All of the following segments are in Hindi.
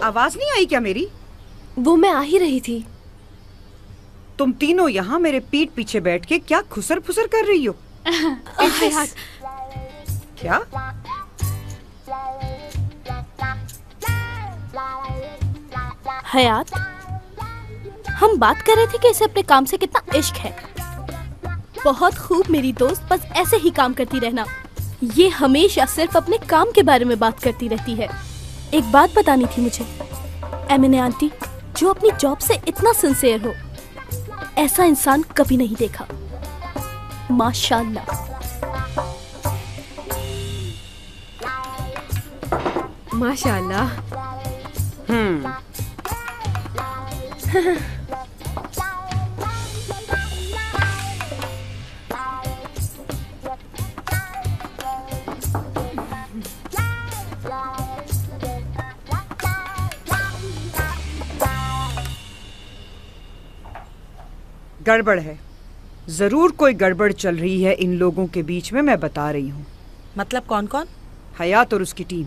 आवाज नहीं आई क्या मेरी? वो मैं आ ही रही थी। तुम तीनों यहाँ मेरे पीठ पीछे बैठ के क्या खुसर फुसर कर रही हो? क्या? हयात, हम बात कर रहे थे कि इसे अपने काम से कितना इश्क है। बहुत खूब मेरी दोस्त, बस ऐसे ही काम करती रहना। ये हमेशा सिर्फ अपने काम के बारे में बात करती रहती है। एक बात बतानी थी मुझे, एमिने आंटी, जो अपनी जॉब से इतना सिंसियर हो, ऐसा इंसान कभी नहीं देखा। माशाल्लाह। माशाल्लाह। गड़बड़ है, जरूर कोई गड़बड़ चल रही है इन लोगों के बीच में। मैं बता रही हूँ। मतलब कौन कौन? हयात और उसकी टीम।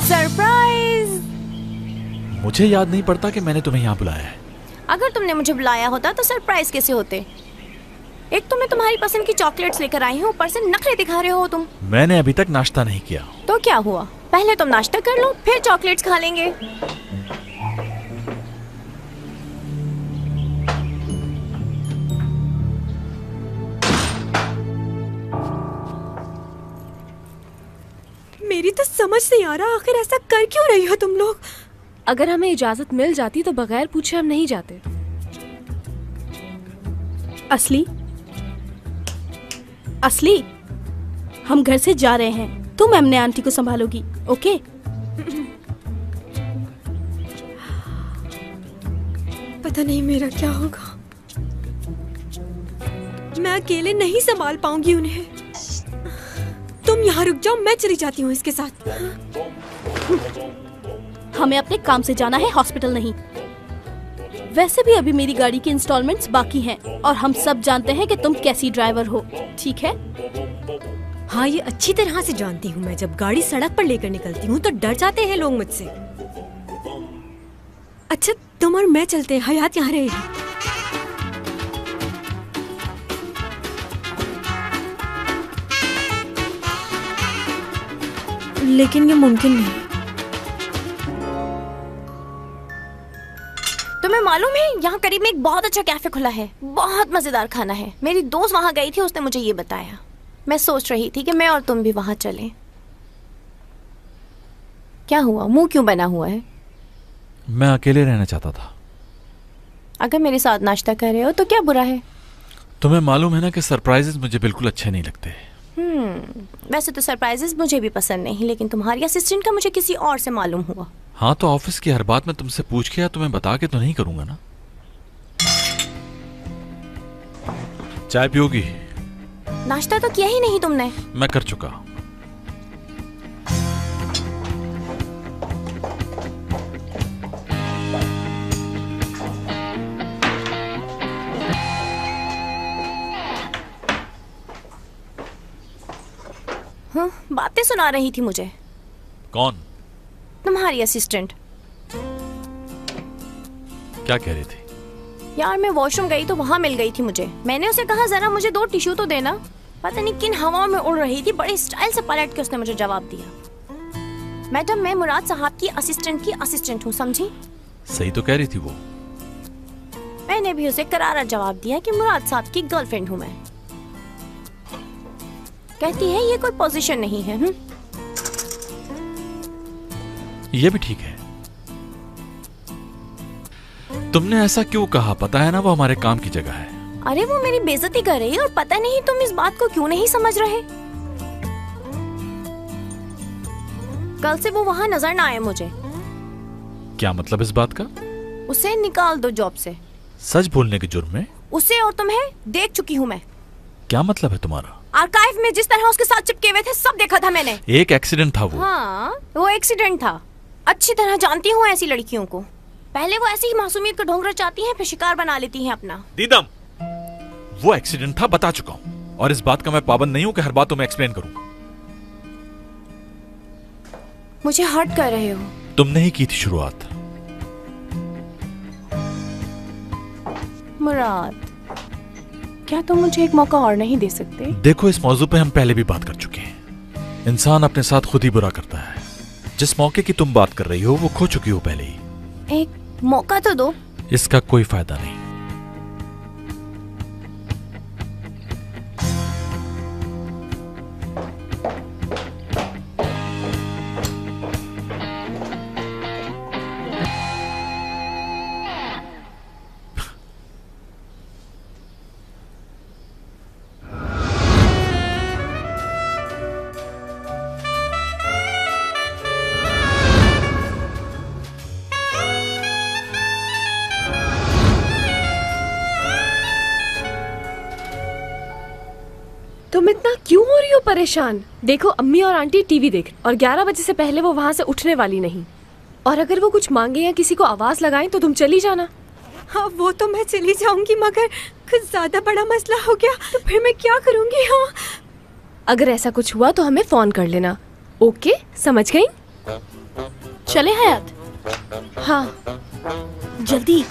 सरप्राइज! मुझे याद नहीं पड़ता कि मैंने तुम्हें यहाँ बुलाया है। अगर तुमने मुझे बुलाया होता तो सरप्राइज कैसे होते? एक तो मैं तुम्हारी पसंद की चॉकलेट्स लेकर आई हूँ, ऊपर से नखरे दिखा रहे हो तुम। मैंने अभी तक नाश्ता नहीं किया। तो क्या हुआ, पहले तुम नाश्ता कर लो, फिर चॉकलेट्स खा लेंगे। मेरी तो समझ नहीं आ रहा, आखिर ऐसा कर क्यों रही हो तुम लोग? अगर हमें इजाजत मिल जाती तो बगैर पूछे हम नहीं जाते। असली, असली, हम घर से जा रहे हैं, तुम एमने आंटी को संभालोगी, ओके? पता नहीं मेरा क्या होगा, मैं अकेले नहीं संभाल पाऊंगी उन्हें। तुम यहाँ रुक जाओ, मैं चली जाती हूँ इसके साथ। हमें अपने काम से जाना है, हॉस्पिटल नहीं। वैसे भी अभी मेरी गाड़ी की इंस्टॉलमेंट्स बाकी हैं और हम सब जानते हैं कि तुम कैसी ड्राइवर हो, ठीक है? हाँ, ये अच्छी तरह से जानती हूँ मैं। जब गाड़ी सड़क पर लेकर निकलती हूँ तो डर जाते हैं लोग मुझसे। अच्छा, तुम और मैं चलते हैं, हयात यहाँ रहेगी। लेकिन ये मुमकिन नहीं। तुम्हें मालूम है, यहाँ करीब में एक बहुत अच्छा कैफे खुला है, बहुत मजेदार खाना है। मेरी दोस्त वहाँ गई थी, उसने मुझे ये बताया। मैं सोच रही थी कि मैं और तुम भी वहाँ चलें। क्या हुआ, मुंह क्यों बना हुआ है? मैं अकेले रहना चाहता था। अगर मेरे साथ नाश्ता कर रहे हो तो क्या बुरा है? तुम्हें मालूम है ना कि सरप्राइजेस मुझे बिल्कुल अच्छे नहीं लगते। वैसे तो सरप्राइजेस मुझे भी पसंद नहीं, लेकिन तुम्हारी असिस्टेंट का मुझे किसी और से मालूम हुआ। हाँ, तो ऑफिस की हर बात मैं तुमसे पूछ के या तुम्हें बता के तो नहीं करूंगा ना। चाय पियोगी? नाश्ता तो किया ही नहीं तुमने। मैं कर चुका। हाँ, बातें सुना रही थी मुझे। कौन? तुम्हारी असिस्टेंट। क्या कह रही थी? यार, मैं वॉशरूम गई तो वहाँ मिल गई थी मुझे। मैंने उसे कहा जरा मुझे 2 टिश्यू तो देना। पता नहीं किन हवाओं में उड़ रही थी, बड़े स्टाइल से पलट के उसने मुझे जवाब दिया। मैडम, मैं मुराद साहब की असिस्टेंट हूँ, समझी? सही तो कह रही थी वो। मैंने भी उसे करारा जवाब दिया कि मुराद साहब की गर्लफ्रेंड हूँ मैं। कहती है ये कोई पोजीशन नहीं है। ये भी ठीक है। तुमने ऐसा क्यों कहा? पता है ना वो हमारे काम की जगह है। अरे वो मेरी बेइज्जती कर रही है और पता नहीं तुम इस बात को क्यों नहीं समझ रहे। कल से वो वहाँ नजर ना आए मुझे। क्या मतलब इस बात का? उसे निकाल दो जॉब से। सच बोलने के जुर्म में? उसे और तुम्हें देख चुकी हूँ मैं। क्या मतलब है तुम्हारा? आर्काइव में जिस तरह उसके साथ चिपके हुए थे सब देखा था मैंने। एक एक्सीडेंट था वो। हाँ वो एक्सीडेंट था। अच्छी तरह जानती हूँ ऐसी लड़कियों को। पहले वो ऐसी ही मासूमियत का ढोंग रचाती हैं, फिर शिकार बना लेती हैं अपना। दीदम, वो एक्सीडेंट था, बता चुका हूँ, और इस बात का मैं पाबंद नहीं हूँ कि हर बात तुम्हें एक्सप्लेन करूँ। मुझे हर्ट कर रहे हो। तुमने ही की थी शुरुआत। मुराद, क्या तुम मुझे एक मौका और नहीं दे सकते? देखो, इस मौजू पे हम पहले भी बात कर चुके हैं। इंसान अपने साथ खुद ही बुरा करता है। जिस मौके की तुम बात कर रही हो वो खो चुकी हो पहले ही। एक मौका तो दो। इसका कोई फायदा नहीं। तुम इतना क्यों हो रही हो परेशान? देखो अम्मी और आंटी टीवी देख और 11 बजे से पहले वो वहाँ से उठने वाली नहीं। और अगर वो कुछ मांगे या किसी को आवाज लगाएं तो तुम चली जाना। हाँ वो तो मैं चली जाऊंगी, मगर कुछ ज्यादा बड़ा मसला हो गया तो फिर मैं क्या करूंगी? हाँ अगर ऐसा कुछ हुआ तो हमें फोन कर लेना। ओके, समझ गई? चले हयात, हाँ जल्दी।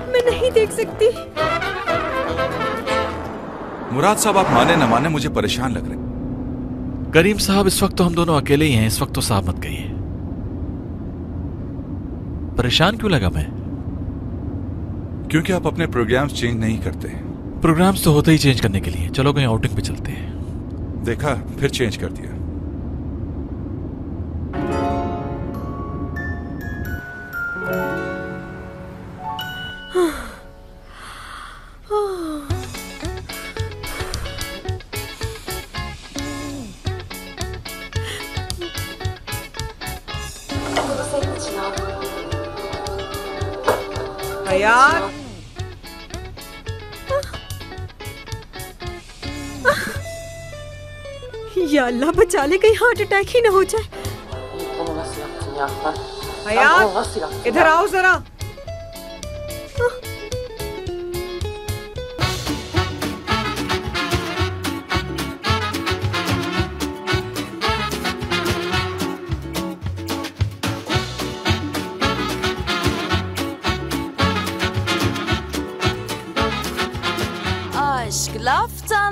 मैं नहीं देख सकती। मुराद साहब, आप माने न माने मुझे परेशान लग रहे। करीम साहब, इस वक्त तो हम दोनों अकेले ही हैं। इस वक्त तो साहब मत कहिए। परेशान क्यों लगा मैं? क्योंकि आप अपने प्रोग्राम्स चेंज नहीं करते। प्रोग्राम्स तो होते ही चेंज करने के लिए। चलो कहीं आउटिंग पे चलते हैं। देखा, फिर चेंज कर दिया। हयात, या अल्लाह बचा ले, कहीं हार्ट अटैक ही ना हो जाए। हयात, इधर आओ जरा। Aşk laftan